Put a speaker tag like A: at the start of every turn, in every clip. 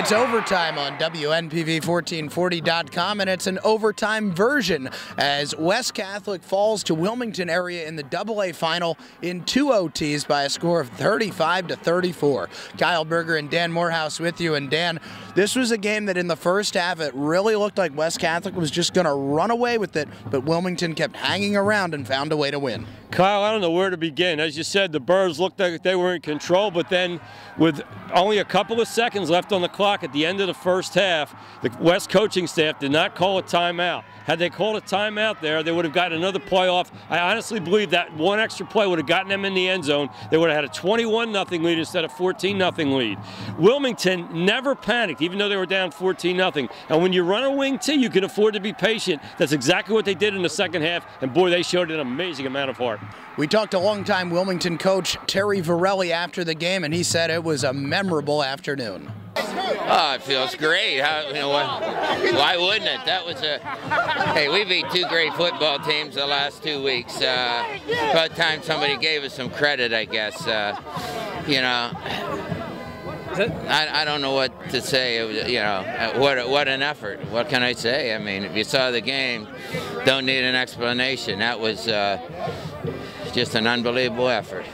A: It's overtime on WNPV1440.com, and it's an overtime version as West Catholic falls to Wilmington area in the AA final in 2 OTs by a score of 35-34. Kyle Berger and Dan Morehouse with you. And Dan, this was a game that in the first half it really looked like West Catholic was just going to run away with it, but Wilmington kept hanging around and found a way to win.
B: Kyle, I don't know where to begin. As you said, the Birds looked like they were in control, but then with only a couple of seconds left on the clock at the end of the first half, the West coaching staff did not call a timeout. Had they called a timeout there, they would have gotten another play off. I honestly believe that one extra play would have gotten them in the end zone. They would have had a 21-0 lead instead of 14-0 lead. Wilmington never panicked, even though they were down 14-0. And when you run a wing T, you can afford to be patient. That's exactly what they did in the second half, and boy, they showed an amazing amount of heart.
A: We talked to longtime Wilmington coach Terry Varelli after the game, and he said it was a memorable afternoon.
C: Oh, it feels great. Why wouldn't it? That was hey, we beat two great football teams the last 2 weeks. About time somebody gave us some credit, I guess. I don't know what to say. What an effort. What can I say? I mean, if you saw the game, don't need an explanation. That was just an unbelievable effort.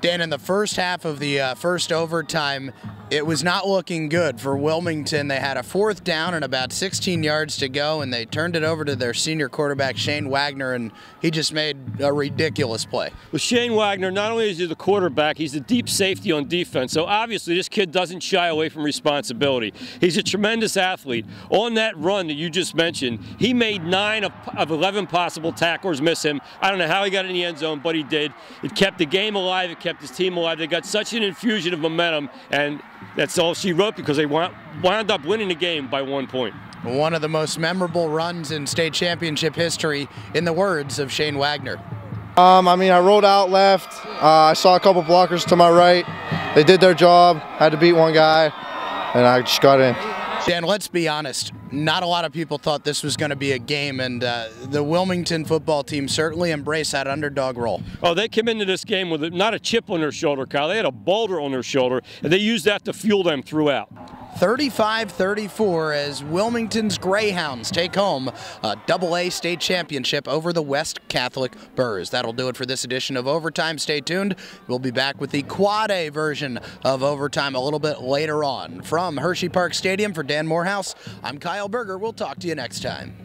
A: Dan, in the first half of the first overtime, it was not looking good for Wilmington. They had a 4th down and about 16 yards to go, and they turned it over to their senior quarterback, Shane Wagner, and he just made a ridiculous play.
B: Well, Shane Wagner, not only is he the quarterback, he's the deep safety on defense, so obviously this kid doesn't shy away from responsibility. He's a tremendous athlete. On that run that you just mentioned, he made 9 of 11 possible tacklers miss him. I don't know how he got in the end zone, but he did. It kept the game alive. It kept his team alive. They got such an infusion of momentum, and that's all she wrote because they wound up winning the game by 1 point.
A: One of the most memorable runs in state championship history, in the words of Shane Wagner.
D: I rolled out left. I saw a couple blockers to my right. They did their job. Had to beat one guy, and I just got in.
A: Dan, let's be honest. Not a lot of people thought this was going to be a game, and the Wilmington football team certainly embraced that underdog role.
B: Oh, they came into this game with not a chip on their shoulder, Kyle. They had a boulder on their shoulder, and they used that to fuel them throughout.
A: 35-34 as Wilmington's Greyhounds take home a AA state championship over the West Catholic Birds. That'll do it for this edition of Overtime. Stay tuned. We'll be back with the Quad A version of Overtime a little bit later on. From Hershey Park Stadium, for Dan Morehouse, I'm Kyle Berger. We'll talk to you next time.